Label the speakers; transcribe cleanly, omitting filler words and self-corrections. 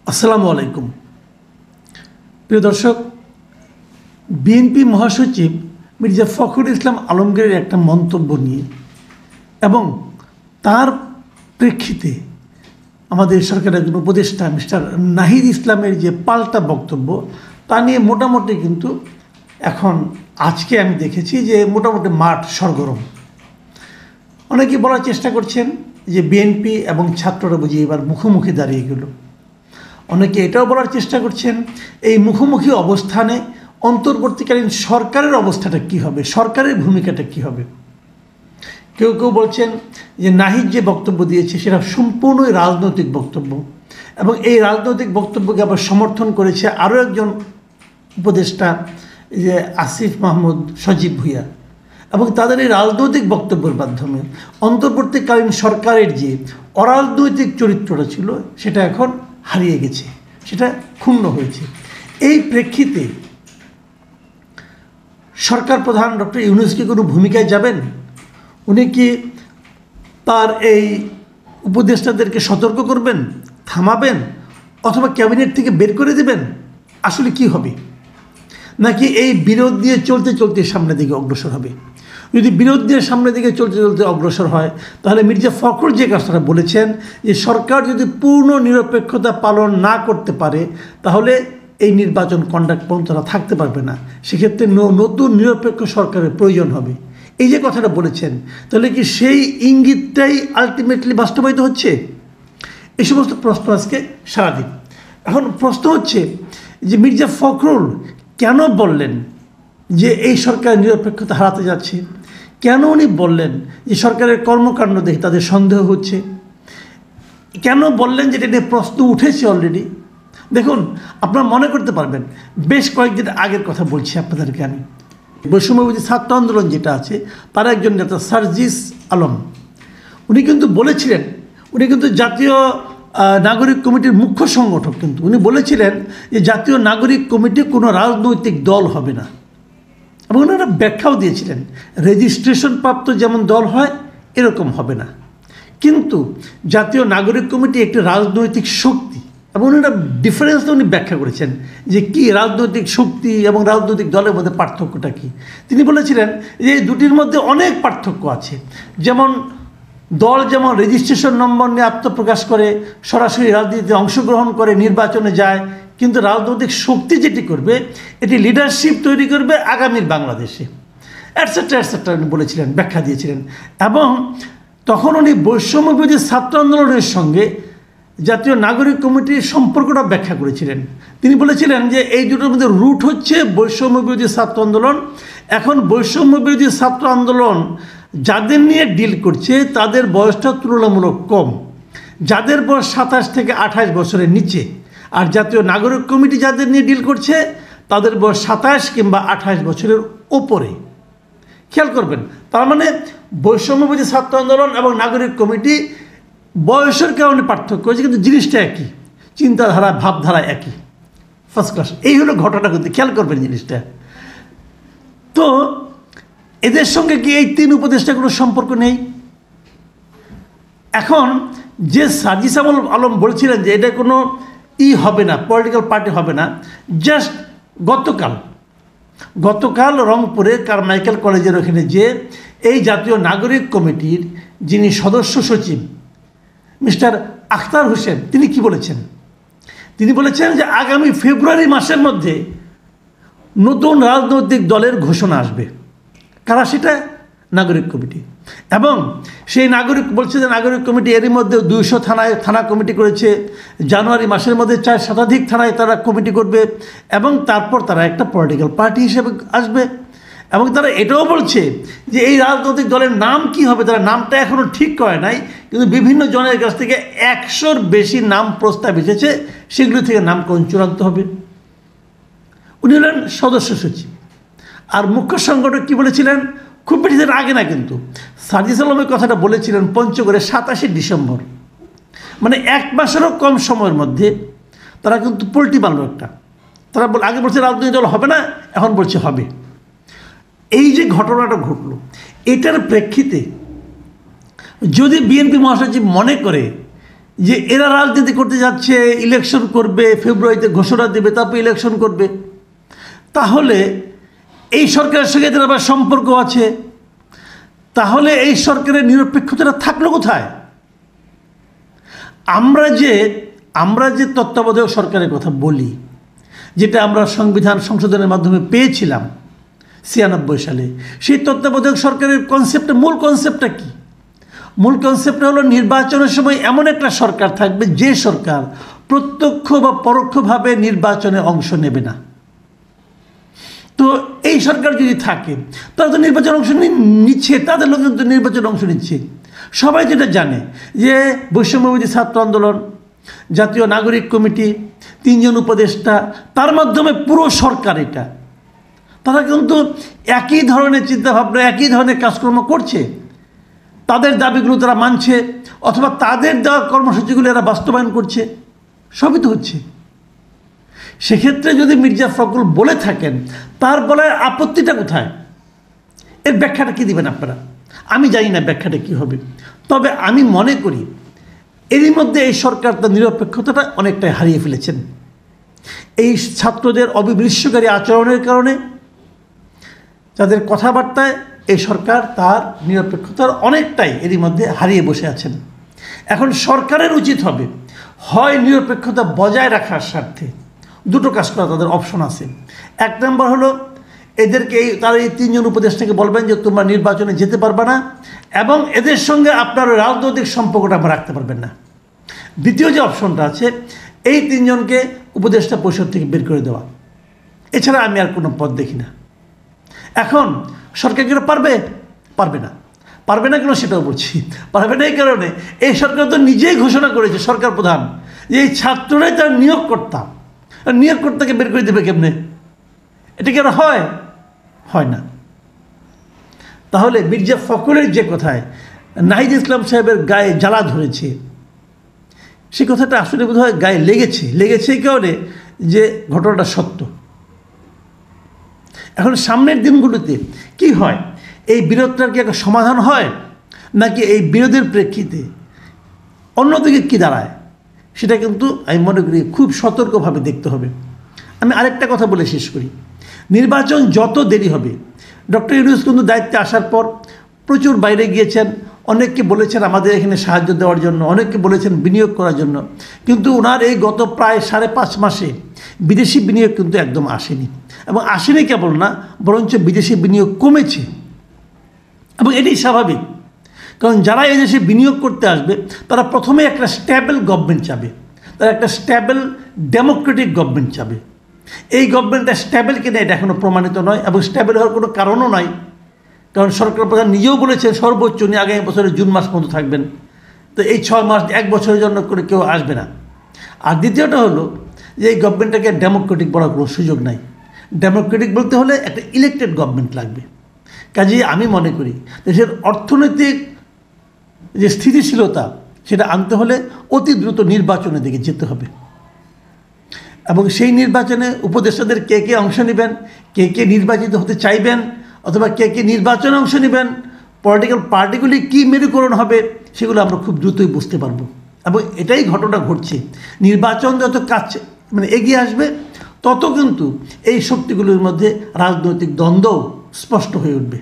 Speaker 1: আসসালামু আলাইকুম প্রিয় দর্শক, বিএনপি মহাসচিব মির্জা ফখরুল ইসলাম আলমগীরের একটা মন্তব্য নিয়ে এবং তার প্রেক্ষিতে আমাদের সরকারের একজন উপদেষ্টা মিস্টার নাহিদ ইসলামের যে পাল্টা বক্তব্য তা নিয়ে মোটামুটি কিন্তু এখন আজকে আমি দেখেছি যে মোটামুটি মাঠ সরগরম। অনেকে বলার চেষ্টা করছেন যে বিএনপি এবং ছাত্ররা বুঝি এবার মুখোমুখি দাঁড়িয়ে গেল। অনেকে এটাও বলার চেষ্টা করছেন এই মুখোমুখি অবস্থানে অন্তর্বর্তীকালীন সরকারের অবস্থাটা কী হবে, সরকারের ভূমিকাটা কী হবে। কেউ কেউ বলছেন যে নাহিদ যে বক্তব্য দিয়েছে সেটা সম্পূর্ণই রাজনৈতিক বক্তব্য এবং এই রাজনৈতিক বক্তব্যকে আবার সমর্থন করেছে আরও একজন উপদেষ্টা যে আসিফ মাহমুদ সজীব ভুঁইয়া, এবং তাদের এই রাজনৈতিক বক্তব্যের মাধ্যমে অন্তর্বর্তীকালীন সরকারের যে অরাজনৈতিক চরিত্রটা ছিল সেটা এখন হারিয়ে গেছে, সেটা ক্ষুণ্ণ হয়েছে। এই প্রেক্ষিতে সরকার প্রধান ডক্টর ইউনূস কি কোনো ভূমিকায় যাবেন? উনি কি তার এই উপদেষ্টাদেরকে সতর্ক করবেন, থামাবেন, অথবা ক্যাবিনেট থেকে বের করে দেবেন? আসলে কি হবে? নাকি এই বিরোধ দিয়ে চলতে চলতে সামনের দিকে অগ্রসর হবে? যদি বিরোধ দিয়ে সামনের দিকে চলতে চলতে অগ্রসর হয় তাহলে মির্জা ফখরুল যে কাজটা বলেছেন যে সরকার যদি পূর্ণ নিরপেক্ষতা পালন না করতে পারে তাহলে এই নির্বাচন কন্ডাক্ট পর্যন্ত তারা থাকতে পারবে না, সেক্ষেত্রে নতুন নিরপেক্ষ সরকারের প্রয়োজন হবে, এই যে কথাটা বলেছেন, তাহলে কি সেই ইঙ্গিতটাই আলটিমেটলি বাস্তবায়িত হচ্ছে? এই সমস্ত প্রশ্ন আজকে সারাদিন। এখন প্রশ্ন হচ্ছে যে মির্জা ফখরুল কেন বললেন যে এই সরকার নিরপেক্ষতা হারাতে যাচ্ছে? কেন উনি বললেন যে সরকারের কর্মকাণ্ড দেখে তাদের সন্দেহ হচ্ছে? কেন বললেন যেটা নিয়ে প্রশ্ন উঠেছে অলরেডি? দেখুন, আপনারা মনে করতে পারবেন বেশ কয়েকদিন আগের কথা বলছি আপনাদেরকে আমি। বৈষম্যবিরোধী ছাত্র আন্দোলন যেটা আছে তার একজন নেতা সার্জিস আলম উনি কিন্তু বলেছিলেন, উনি কিন্তু জাতীয় নাগরিক কমিটির মুখ্য সংগঠক, কিন্তু উনি বলেছিলেন যে জাতীয় নাগরিক কমিটি কোনো রাজনৈতিক দল হবে না, এবং ওনারা ব্যাখ্যাও দিয়েছিলেন রেজিস্ট্রেশন প্রাপ্ত যেমন দল হয় এরকম হবে না, কিন্তু জাতীয় নাগরিক কমিটি একটি রাজনৈতিক শক্তি, এবং ওনারা ডিফারেন্সটা উনি ব্যাখ্যা করেছেন যে কী রাজনৈতিক শক্তি এবং রাজনৈতিক দলের মধ্যে পার্থক্যটা কী। তিনি বলেছিলেন যে এই দুটির মধ্যে অনেক পার্থক্য আছে, যেমন দল যেমন রেজিস্ট্রেশন নম্বর নিয়ে আত্মপ্রকাশ করে, সরাসরি রাজনীতিতে অংশগ্রহণ করে, নির্বাচনে যায়, কিন্তু রাজনৈতিক শক্তি যেটি করবে এটি লিডারশিপ তৈরি করবে আগামীর বাংলাদেশে, অ্যাটসেট্রা অ্যাটসেট্রা উনি বলেছিলেন, ব্যাখ্যা দিয়েছিলেন। এবং তখন উনি বৈষম্যবিরোধী ছাত্র আন্দোলনের সঙ্গে জাতীয় নাগরিক কমিটির সম্পর্কটা ব্যাখ্যা করেছিলেন। তিনি বলেছিলেন যে এই দুটোর মধ্যে রুট হচ্ছে বৈষম্যবিরোধী ছাত্র আন্দোলন। এখন বৈষম্যবিরোধী ছাত্র আন্দোলন যাদের নিয়ে ডিল করছে তাদের বয়সটা তুলনামূলক কম, যাদের বয়স 27 থেকে 28 বছরের নিচে, আর জাতীয় নাগরিক কমিটি যাদের নিয়ে ডিল করছে তাদের বয়স 27 কিংবা 28 বছরের ওপরে। খেয়াল করবেন, তার মানে বৈষম্যবিরোধী ছাত্র আন্দোলন এবং নাগরিক কমিটি বয়সের কারণে পার্থক্য হয়েছে, কিন্তু জিনিসটা একই, চিন্তাধারা ভাবধারা একই, ফার্স্ট ক্লাস। এই হলো ঘটনা, কিন্তু খেয়াল করবেন জিনিসটা। তো এদের সঙ্গে কি এই তিন উপদেষ্টার কোনো সম্পর্ক নেই? এখন যে সার্জিস আলম বলছিলেন যে এটা কোনো হবে না, পলিটিক্যাল পার্টি হবে না, জাস্ট গতকাল রংপুরে কারমাইকেল কলেজের ওখানে যে এই জাতীয় নাগরিক কমিটির যিনি সদস্য সচিব মিস্টার আখতার হোসেন তিনি কি বলেছেন? তিনি বলেছেন যে আগামী ফেব্রুয়ারি মাসের মধ্যে নতুন রাজনৈতিক দলের ঘোষণা আসবে। কারা সেটা? নাগরিক কমিটি। এবং সেই বলছে যে নাগরিক কমিটি এরই মধ্যে 200 থানা কমিটি করেছে, জানুয়ারি মাসের মধ্যে 4 শতাধিক থানায় তারা কমিটি করবে, এবং তারপর তারা একটা পলিটিক্যাল পার্টি হিসেবে আসবে। এবং তারা এটাও বলছে যে এই রাজনৈতিক দলের নাম কি হবে, তারা নামটা এখনও ঠিক করে নাই, কিন্তু বিভিন্ন জনের কাছ থেকে 100-র বেশি নাম প্রস্তাব এসেছে, সেগুলো থেকে নামকরণ চূড়ান্ত হবে। উনি হলেন সদস্য সচিব। আর মুখ্য সংগঠক কী বলেছিলেন? খুব বেশি দিন আগে না, কিন্তু সার্জিস আলমের কথাটা বলেছিলেন পঞ্চগড়ে 27 ডিসেম্বর, মানে 1 মাসেরও কম সময়ের মধ্যে তারা কিন্তু পোল্টি বানলো একটা। তারা আগে বলছে রাজনৈতিক দল হবে না, এখন বলছে হবে। এই যে ঘটনাটা ঘটলো, এটার প্রেক্ষিতে যদি বিএনপি মহাসচিব মনে করে যে এরা রাজনীতি করতে যাচ্ছে, ইলেকশন করবে, ফেব্রুয়ারিতে ঘোষণা দেবে, তারপর ইলেকশন করবে, তাহলে এই সরকারের সঙ্গে এদের আবার সম্পর্ক আছে, তাহলে এই সরকারের নিরপেক্ষতাটা থাকলো কোথায়? আমরা যে তত্ত্বাবধায়ক সরকারের কথা বলি, যেটা আমরা সংবিধান সংশোধনের মাধ্যমে পেয়েছিলাম 96 সালে, সেই তত্ত্বাবধায়ক সরকারের মূল কনসেপ্টটা কি? মূল কনসেপ্টটা হলো নির্বাচনের সময় এমন একটা সরকার থাকবে যে সরকার প্রত্যক্ষ বা পরোক্ষভাবে নির্বাচনে অংশ নেবে না। তো এই সরকার যদি থাকে, তারা তো নির্বাচনে অংশ নিচ্ছে, তাদের লোকজন তো নির্বাচনে অংশ নিচ্ছে। সবাই যেটা জানে যে বৈষম্যবিরোধী ছাত্র আন্দোলন, জাতীয় নাগরিক কমিটি, 3 জন উপদেষ্টা, তার মাধ্যমে পুরো সরকার, এটা তারা কিন্তু একই ধরনের চিন্তাভাবনা, একই ধরনের কাজকর্ম করছে। তাদের দাবিগুলো তারা মানছে, অথবা তাদের দেওয়া কর্মসূচিগুলো এরা বাস্তবায়ন করছে, সবই তো হচ্ছে। সেক্ষেত্রে যদি মির্জা ফখরুল বলে থাকেন, তার বলার আপত্তিটা কোথায়? এর ব্যাখ্যাটা কী দিবেন আপনারা? আমি জানি না ব্যাখ্যাটা কী হবে, তবে আমি মনে করি এরই মধ্যে এই সরকার তার নিরপেক্ষতাটা অনেকটাই হারিয়ে ফেলেছেন। এই ছাত্রদের অবিমৃষ্যকারী আচরণের কারণে, তাদের কথাবার্তায় এই সরকার তার নিরপেক্ষতার অনেকটাই এরই মধ্যে হারিয়ে বসে আছেন। এখন সরকারের উচিত হবে হয় নিরপেক্ষতা বজায় রাখার স্বার্থে দুটো কাজ করা, তাদের অপশন আছে। 1 নম্বর হলো এদেরকে তারা এই 3 জন উপদেষ্টাকে বলবেন যে তোমরা নির্বাচনে যেতে পারবে না, এবং এদের সঙ্গে আপনার রাজনৈতিক সম্পর্কটা আমরা রাখতে পারবেন না। দ্বিতীয় যে অপশনটা আছে, এই 3 জনকে উপদেষ্টা পরিষদ থেকে বের করে দেওয়া। এছাড়া আমি আর কোনো পথ দেখি না। এখন সরকার কি পারবে না? পারবে না কেন সেটাও বলছি। পারবে না এই কারণে, এই সরকার তো নিজেই ঘোষণা করেছে, সরকার প্রধান, যে এই ছাত্ররাই তার নিয়োগকর্তা। নিয়োগকর্তাকে বের করে দেবে কেমনে? এটা কি আর হয় না। তাহলে মির্জা ফখরুলের যে কথায় নাহিদ ইসলাম সাহেবের গায়ে জ্বালা ধরেছে, সে কথাটা আসলে বোধহয় গায়ে লেগেছে এই কারণে যে ঘটনাটা সত্য। এখন সামনের দিনগুলোতে কি হয়, এই বিরোধটার কি একটা সমাধান হয়, নাকি এই বিরোধের প্রেক্ষিতে অন্যদিকে কি দাঁড়ায়, সেটা কিন্তু আমি মনে করি খুব সতর্কভাবে দেখতে হবে। আমি আরেকটা কথা বলে শেষ করি। নির্বাচন যত দেরি হবে, ডক্টর ইউনূস কিন্তু দায়িত্বে আসার পর প্রচুর বাইরে গিয়েছেন, অনেককে বলেছেন আমাদের এখানে সাহায্য দেওয়ার জন্য, অনেককে বলেছেন বিনিয়োগ করার জন্য, কিন্তু ওনার এই গত প্রায় 5.5 মাসে বিদেশি বিনিয়োগ কিন্তু একদম আসেনি। এবং আসেনি কেবল না, বরঞ্চ বিদেশি বিনিয়োগ কমেছে। এবং এটাই স্বাভাবিক, কারণ যারা এদেশে বিনিয়োগ করতে আসবে তারা প্রথমে একটা স্ট্যাবল গভর্নমেন্ট চাবে, তারা একটা স্ট্যাবল ডেমোক্রেটিক গভর্নমেন্ট চাবে। এই গভর্নমেন্টটা স্ট্যাবল কিনা এটা এখনও প্রমাণিত নয়, এবং স্ট্যাবল হওয়ার কোনো কারণও নয়, কারণ সরকার প্রধান নিজেও বলেছেন সর্বোচ্চ উনি আগামী বছরের জুন মাস পর্যন্ত থাকবেন। তো এই 6 মাস 1 বছরের জন্য করে কেউ আসবে না। আর দ্বিতীয়টা হলো যে এই গভর্নমেন্টটাকে ডেমোক্রেটিক বলার কোনো সুযোগ নাই। ডেমোক্রেটিক বলতে হলে একটা ইলেক্টেড গভর্নমেন্ট লাগবে। কাজেই আমি মনে করি দেশের অর্থনৈতিক যে স্থিতিশীলতা, সেটা আনতে হলে অতি দ্রুত নির্বাচনের দিকে যেতে হবে। এবং সেই নির্বাচনে উপদেষ্টাদের কে অংশ নেবেন, কে নির্বাচিত হতে চাইবেন, অথবা কে নির্বাচনে অংশ নেবেন, পলিটিক্যাল পার্টিগুলি কী মেরুকরণ হবে, সেগুলো আমরা খুব দ্রুতই বুঝতে পারবো। এবং এটাই ঘটনা ঘটছে। নির্বাচন যত কাছে এগিয়ে আসবে, তত কিন্তু এই শক্তিগুলোর মধ্যে রাজনৈতিক দ্বন্দ্ব স্পষ্ট হয়ে উঠবে।